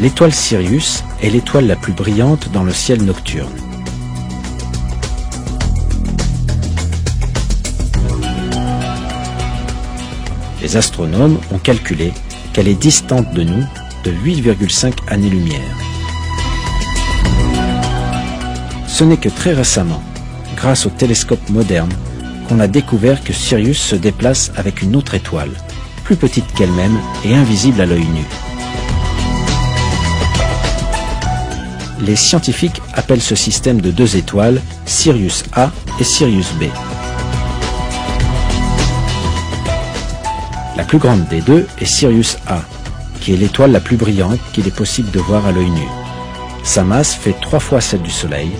L'étoile Sirius est l'étoile la plus brillante dans le ciel nocturne. Les astronomes ont calculé qu'elle est distante de nous de 8,5 années-lumière. Ce n'est que très récemment, grâce aux télescopes modernes, qu'on a découvert que Sirius se déplace avec une autre étoile, plus petite qu'elle-même et invisible à l'œil nu. Les scientifiques appellent ce système de deux étoiles Sirius A et Sirius B. La plus grande des deux est Sirius A, qui est l'étoile la plus brillante qu'il est possible de voir à l'œil nu. Sa masse fait 3 fois celle du Soleil,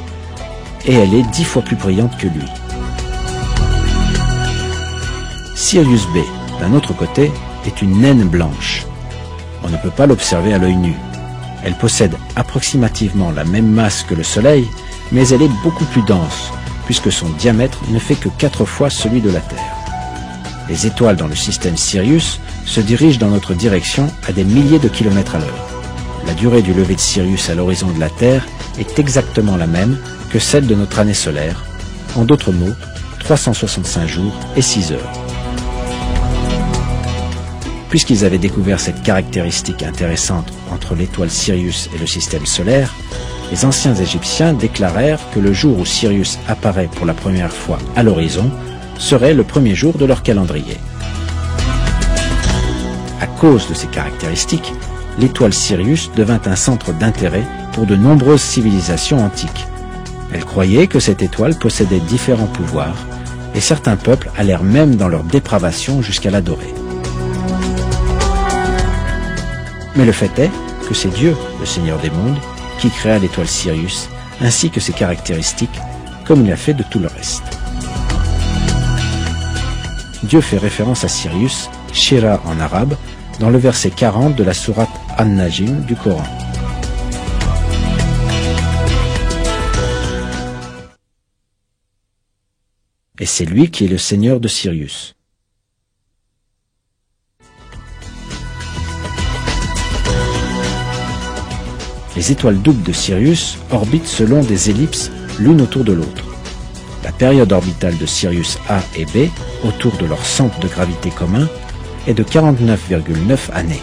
et elle est 10 fois plus brillante que lui. Sirius B, d'un autre côté, est une naine blanche. On ne peut pas l'observer à l'œil nu. Elle possède approximativement la même masse que le Soleil, mais elle est beaucoup plus dense, puisque son diamètre ne fait que 4 fois celui de la Terre. Les étoiles dans le système Sirius se dirigent dans notre direction à des milliers de kilomètres à l'heure. La durée du lever de Sirius à l'horizon de la Terre est exactement la même que celle de notre année solaire, en d'autres mots, 365 jours et 6 heures. Puisqu'ils avaient découvert cette caractéristique intéressante entre l'étoile Sirius et le système solaire, les anciens Égyptiens déclarèrent que le jour où Sirius apparaît pour la première fois à l'horizon serait le premier jour de leur calendrier. À cause de ces caractéristiques, l'étoile Sirius devint un centre d'intérêt pour de nombreuses civilisations antiques. Elles croyaient que cette étoile possédait différents pouvoirs, et certains peuples allèrent même dans leur dépravation jusqu'à l'adorer. Mais le fait est que c'est Dieu, le Seigneur des mondes, qui créa l'étoile Sirius, ainsi que ses caractéristiques, comme il a fait de tout le reste. Dieu fait référence à Sirius, Shira en arabe, dans le verset 40 de la sourate An-Najm du Coran. Et c'est lui qui est le Seigneur de Sirius. Les étoiles doubles de Sirius orbitent selon des ellipses l'une autour de l'autre. La période orbitale de Sirius A et B, autour de leur centre de gravité commun, est de 49,9 années.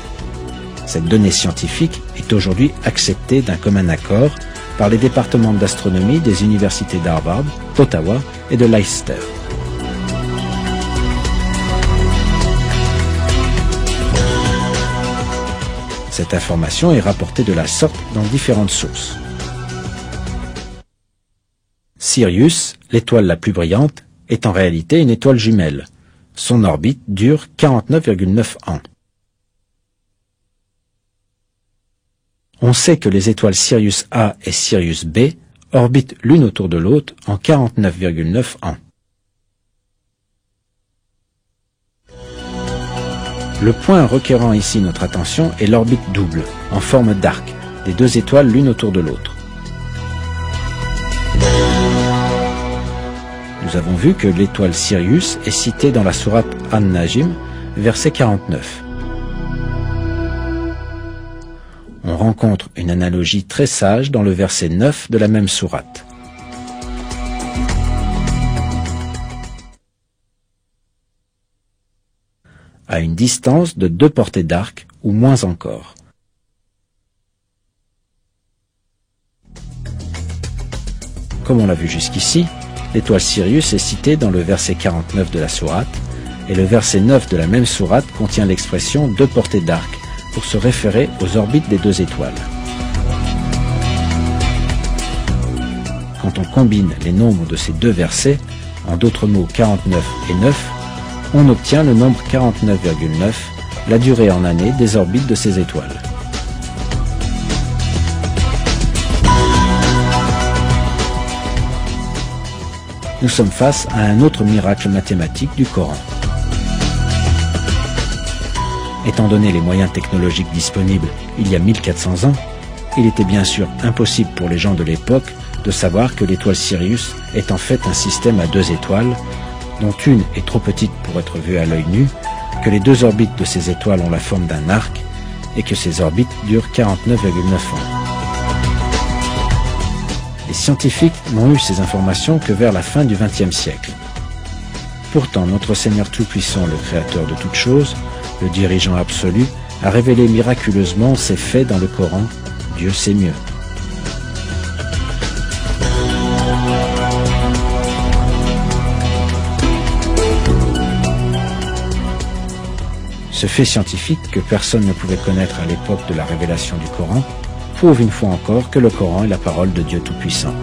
Cette donnée scientifique est aujourd'hui acceptée d'un commun accord par les départements d'astronomie des universités d'Harvard, d'Ottawa et de Leicester. Cette information est rapportée de la sorte dans différentes sources. Sirius, l'étoile la plus brillante, est en réalité une étoile jumelle. Son orbite dure 49,9 ans. On sait que les étoiles Sirius A et Sirius B orbitent l'une autour de l'autre en 49,9 ans. Le point requérant ici notre attention est l'orbite double, en forme d'arc, des deux étoiles l'une autour de l'autre. Nous avons vu que l'étoile Sirius est citée dans la sourate An-Najm, verset 49. On rencontre une analogie très sage dans le verset 9 de la même sourate. À une distance de 2 portées d'arc, ou moins encore. Comme on l'a vu jusqu'ici, l'étoile Sirius est citée dans le verset 49 de la sourate, et le verset 9 de la même sourate contient l'expression 2 portées d'arc, pour se référer aux orbites des deux étoiles. Quand on combine les nombres de ces deux versets, en d'autres mots 49 et 9, on obtient le nombre 49,9, la durée en années des orbites de ces étoiles. Nous sommes face à un autre miracle mathématique du Coran. Étant donné les moyens technologiques disponibles il y a 1400 ans, il était bien sûr impossible pour les gens de l'époque de savoir que l'étoile Sirius est en fait un système à 2 étoiles, dont une est trop petite pour être vue à l'œil nu, que les 2 orbites de ces étoiles ont la forme d'un arc, et que ses orbites durent 49,9 ans. Les scientifiques n'ont eu ces informations que vers la fin du XXe siècle. Pourtant, notre Seigneur Tout-Puissant, le Créateur de toutes choses, le dirigeant absolu, a révélé miraculeusement ces faits dans le Coran. Dieu sait mieux. Ce fait scientifique que personne ne pouvait connaître à l'époque de la révélation du Coran prouve une fois encore que le Coran est la parole de Dieu Tout-Puissant.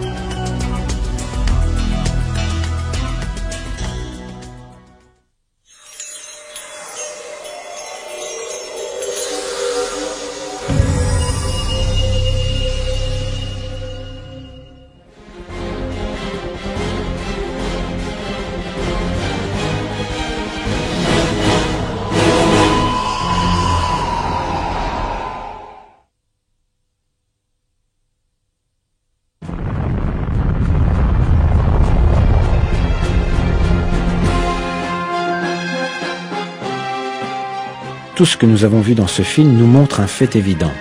Tout ce que nous avons vu dans ce film nous montre un fait évident.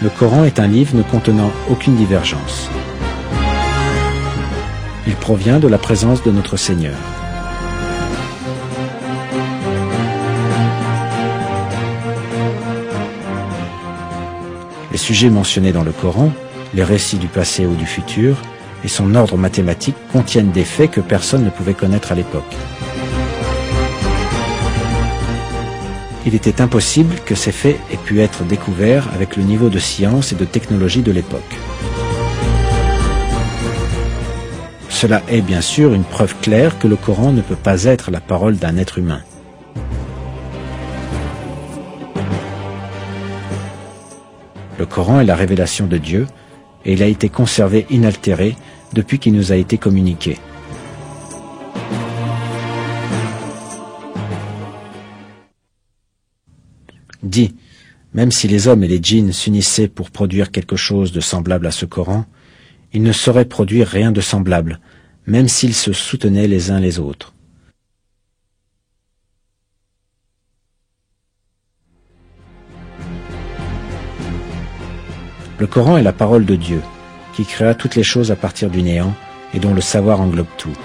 Le Coran est un livre ne contenant aucune divergence. Il provient de la présence de notre Seigneur. Les sujets mentionnés dans le Coran, les récits du passé ou du futur, et son ordre mathématique contiennent des faits que personne ne pouvait connaître à l'époque. Il était impossible que ces faits aient pu être découverts avec le niveau de science et de technologie de l'époque. Cela est bien sûr une preuve claire que le Coran ne peut pas être la parole d'un être humain. Le Coran est la révélation de Dieu et il a été conservé inaltéré depuis qu'il nous a été communiqué. Dit, même si les hommes et les djinns s'unissaient pour produire quelque chose de semblable à ce Coran, ils ne sauraient produire rien de semblable, même s'ils se soutenaient les uns les autres. Le Coran est la parole de Dieu, qui créa toutes les choses à partir du néant et dont le savoir englobe tout.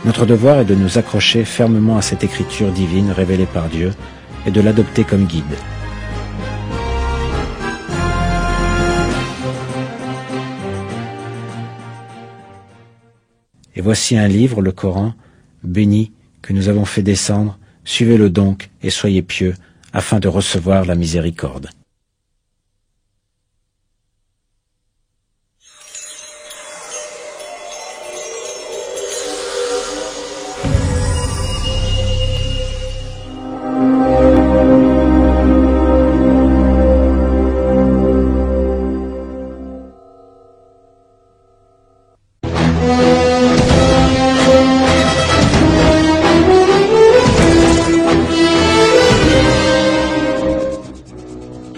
Notre devoir est de nous accrocher fermement à cette écriture divine révélée par Dieu et de l'adopter comme guide. Et voici un livre, le Coran, béni, que nous avons fait descendre. Suivez-le donc et soyez pieux, afin de recevoir la miséricorde.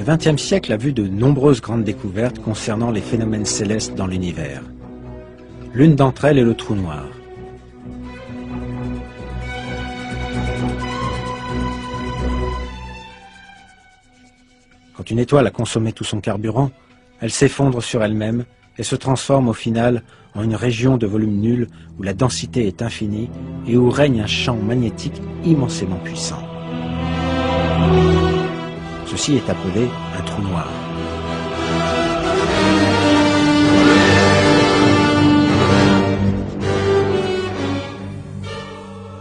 Le XXe siècle a vu de nombreuses grandes découvertes concernant les phénomènes célestes dans l'univers. L'une d'entre elles est le trou noir. Quand une étoile a consommé tout son carburant, elle s'effondre sur elle-même et se transforme au final en une région de volume nul où la densité est infinie et où règne un champ magnétique immensément puissant. Ceci est appelé un trou noir.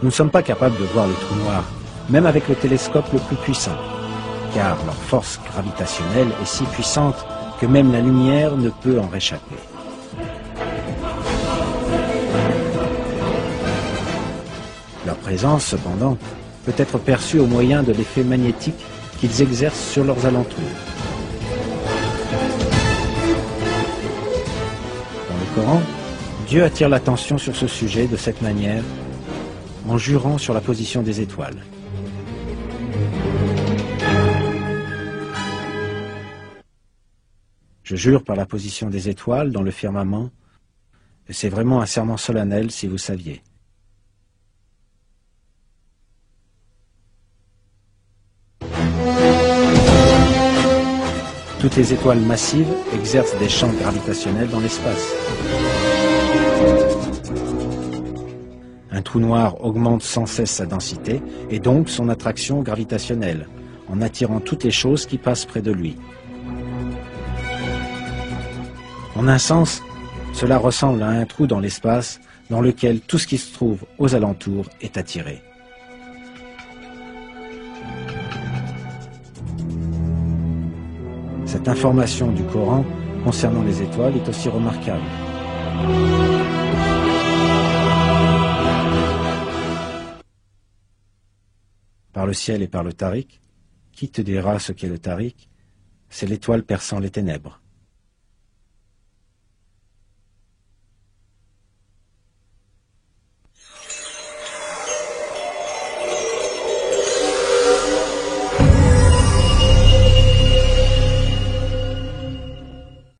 Nous ne sommes pas capables de voir les trous noirs, même avec le télescope le plus puissant, car leur force gravitationnelle est si puissante que même la lumière ne peut en réchapper. Leur présence, cependant, peut être perçue au moyen de l'effet magnétique qu'ils exercent sur leurs alentours. Dans le Coran, Dieu attire l'attention sur ce sujet de cette manière, en jurant sur la position des étoiles. Je jure par la position des étoiles dans le firmament, C'est vraiment un serment solennel si vous saviez. Toutes les étoiles massives exercent des champs gravitationnels dans l'espace. Un trou noir augmente sans cesse sa densité et donc son attraction gravitationnelle, en attirant toutes les choses qui passent près de lui. En un sens, cela ressemble à un trou dans l'espace dans lequel tout ce qui se trouve aux alentours est attiré. Cette information du Coran concernant les étoiles est aussi remarquable. Par le ciel et par le tariq, qui te dira ce qu'est le tariq? C'est l'étoile perçant les ténèbres.